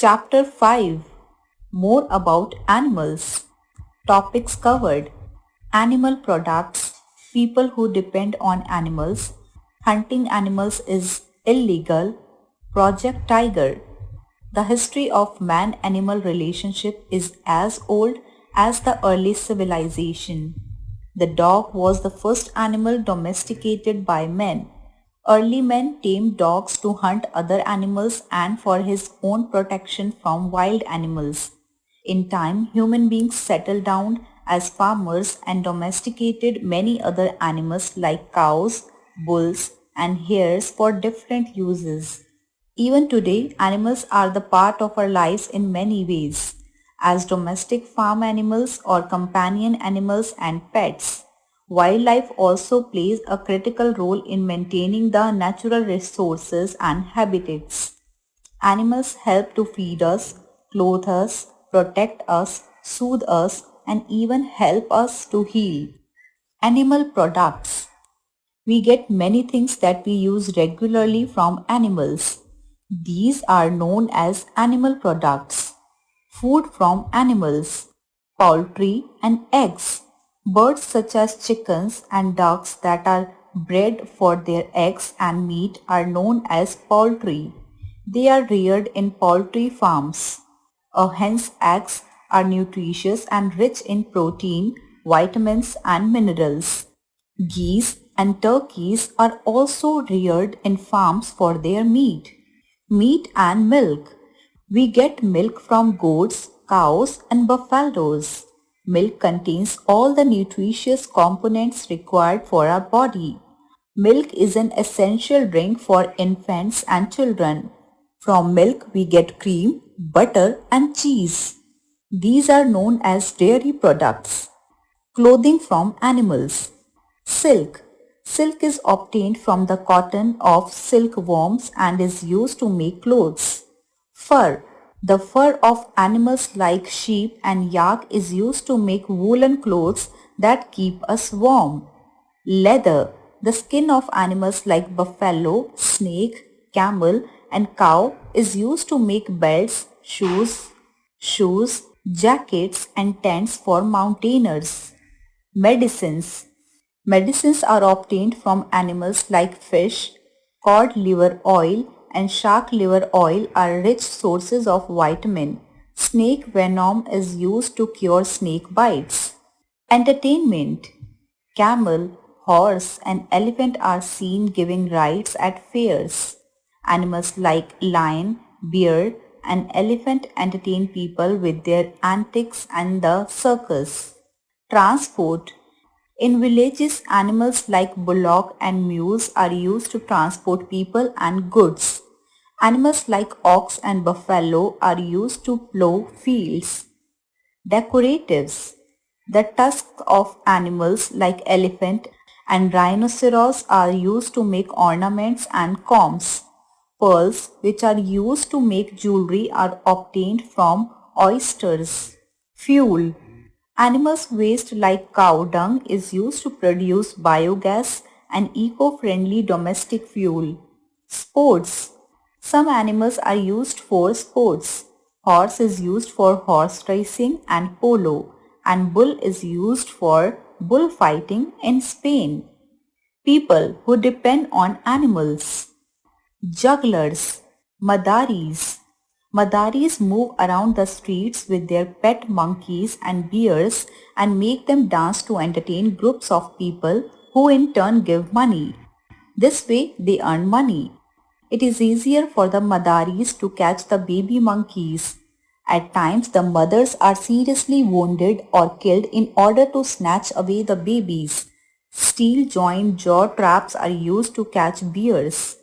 Chapter 5. More about animals. Topics covered: animal products, people who depend on animals, hunting animals is illegal, Project Tiger. The history of man-animal relationship is as old as the early civilization. The dog was the first animal domesticated by men. Early men tamed dogs to hunt other animals and for his own protection from wild animals. In time, human beings settled down as farmers and domesticated many other animals like cows, bulls, and hares for different uses. Even today, animals are the part of our lives in many ways, as domestic farm animals or companion animals and pets. Wildlife also plays a critical role in maintaining the natural resources and habitats. Animals help to feed us, clothe us, protect us, soothe us, and even help us to heal. Animal products. We get many things that we use regularly from animals. These are known as animal products. Food from animals, poultry and eggs. Birds such as chickens and ducks that are bred for their eggs and meat are known as poultry. They are reared in poultry farms. A hen's eggs are nutritious and rich in protein, vitamins and minerals. Geese and turkeys are also reared in farms for their meat. Meat and milk. We get milk from goats, cows, and buffaloes. Milk contains all the nutritious components required for our body. Milk is an essential drink for infants and children. From milk we get cream, butter, and cheese. These are known as dairy products. Clothing from animals. Silk. Silk is obtained from the cotton of silkworms and is used to make clothes. Fur. The fur of animals like sheep and yak is used to make woolen clothes that keep us warm. Leather. The skin of animals like buffalo, snake, camel, and cow is used to make belts, shoes, jackets, and tents for mountaineers. Medicines. Medicines are obtained from animals like fish. Cod liver oil and shark liver oil are rich sources of vitamin. Snake venom is used to cure snake bites. Entertainment. Camel, horse, and elephant are seen giving rides at fairs. Animals like lion, bear, and elephant entertain people with their antics and the circus. Transport. In villages, animals like bullock and mules are used to transport people and goods. Animals like ox and buffalo are used to plow fields. Decoratives. The tusks of animals like elephant and rhinoceros are used to make ornaments and combs. Pearls, which are used to make jewelry, are obtained from oysters. Fuel. Animals' waste like cow dung is used to produce biogas and eco-friendly domestic fuel. Sports. Some animals are used for sports. Horse is used for horse racing and polo, and bull is used for bullfighting in Spain. People who depend on animals. Jugglers, Madaris. Madaris move around the streets with their pet monkeys and bears and make them dance to entertain groups of people who in turn give money. This way they earn money. It is easier for the Madaris to catch the baby monkeys. At times the mothers are seriously wounded or killed in order to snatch away the babies. Steel joint jaw traps are used to catch bears.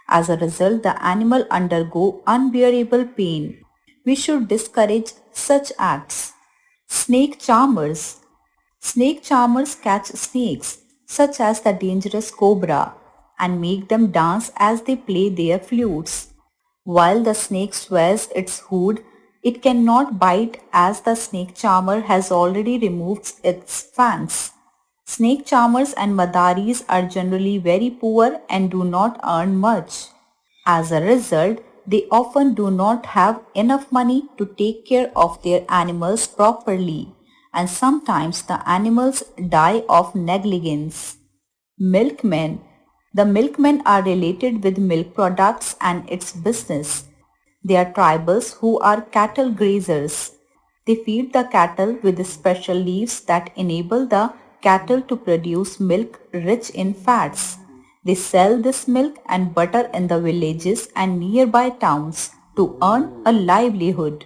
As a result, the animal undergo unbearable pain. We should discourage such acts. Snake charmers. Snake charmers catch snakes, such as the dangerous cobra, and make them dance as they play their flutes. While the snake swears its hood, it cannot bite as the snake charmer has already removed its fangs. Snake charmers and madaris are generally very poor and do not earn much. As a result, they often do not have enough money to take care of their animals properly, and sometimes the animals die of negligence. Milkmen. The milkmen are related with milk products and its business. They are tribals who are cattle grazers. They feed the cattle with special leaves that enable the cattle to produce milk rich in fats. They sell this milk and butter in the villages and nearby towns to earn a livelihood.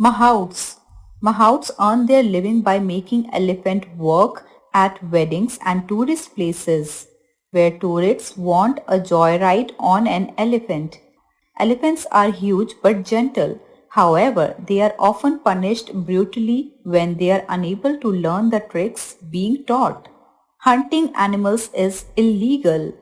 Mahouts. Mahouts earn their living by making elephant work at weddings and tourist places, where tourists want a joyride on an elephant. Elephants are huge but gentle. However, they are often punished brutally when they are unable to learn the tricks being taught. Hunting animals is illegal.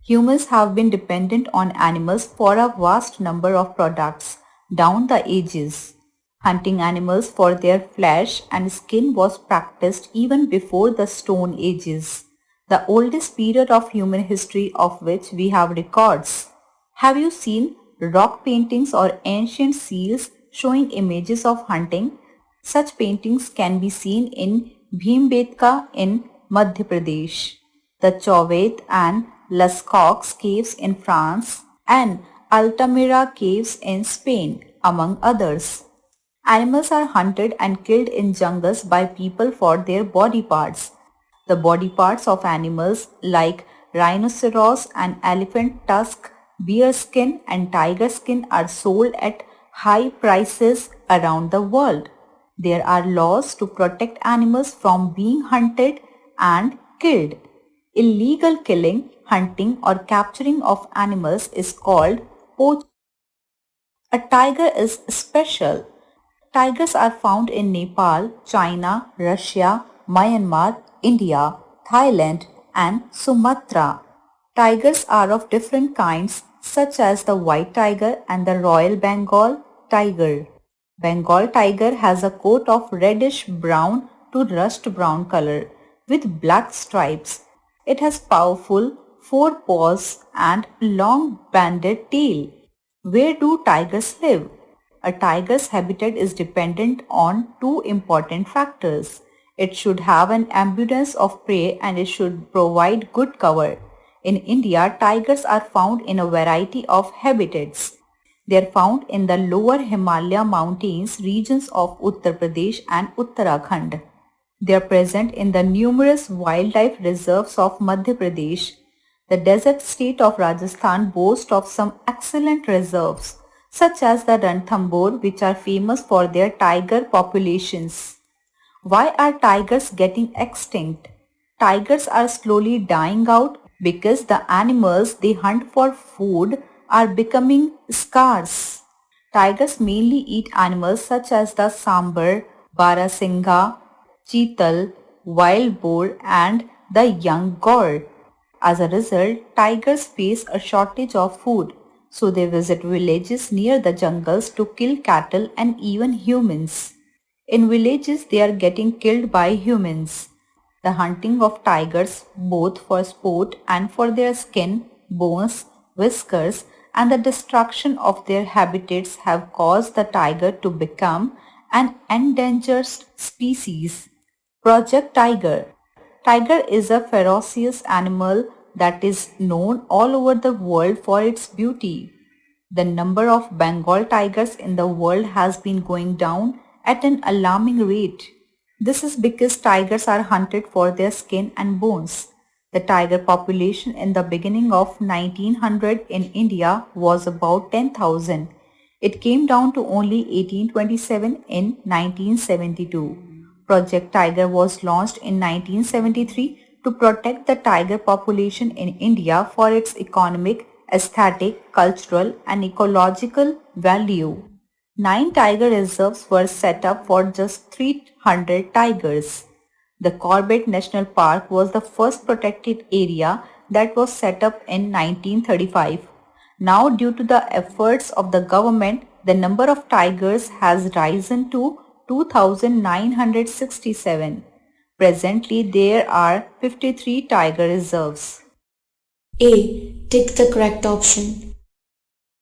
Humans have been dependent on animals for a vast number of products down the ages. Hunting animals for their flesh and skin was practiced even before the Stone Ages, the oldest period of human history of which we have records. Have you seen rock paintings or ancient seals showing images of hunting? Such paintings can be seen in Bhimbetka in Madhya Pradesh, the Chauvet and Lascaux caves in France, and Altamira caves in Spain, among others. Animals are hunted and killed in jungles by people for their body parts. The body parts of animals like rhinoceros and elephant tusk, bear skin and tiger skin are sold at high prices around the world. There are laws to protect animals from being hunted and killed. Illegal killing, hunting or capturing of animals is called poaching. A tiger is special. Tigers are found in Nepal, China, Russia, Myanmar, India, Thailand and Sumatra. Tigers are of different kinds such as the white tiger and the Royal Bengal tiger. Bengal tiger has a coat of reddish brown to rust brown color with black stripes. It has powerful four paws and long banded tail. Where do tigers live? A tiger's habitat is dependent on two important factors. It should have an abundance of prey and it should provide good cover. In India, tigers are found in a variety of habitats. They are found in the lower Himalaya mountains regions of Uttar Pradesh and Uttarakhand. They are present in the numerous wildlife reserves of Madhya Pradesh. The desert state of Rajasthan boasts of some excellent reserves, such as the Ranthambore, which are famous for their tiger populations. Why are tigers getting extinct? Tigers are slowly dying out because the animals they hunt for food are becoming scarce. Tigers mainly eat animals such as the sambar, barasingha, cheetal, wild boar and the young gaur. As a result, tigers face a shortage of food, so they visit villages near the jungles to kill cattle and even humans. In villages, they are getting killed by humans. The hunting of tigers, both for sport and for their skin, bones, whiskers, and the destruction of their habitats have caused the tiger to become an endangered species. Project Tiger. Tiger is a ferocious animal that is known all over the world for its beauty. The number of Bengal tigers in the world has been going down at an alarming rate. This is because tigers are hunted for their skin and bones. The tiger population in the beginning of 1900 in India was about 10,000. It came down to only 1827 in 1972. Project Tiger was launched in 1973 to protect the tiger population in India for its economic, aesthetic, cultural and ecological value. 9 tiger reserves were set up for just 300 tigers. The Corbett National Park was the first protected area that was set up in 1935. Now, due to the efforts of the government, the number of tigers has risen to 2,967. Presently, there are 53 tiger reserves. A. Tick the correct option.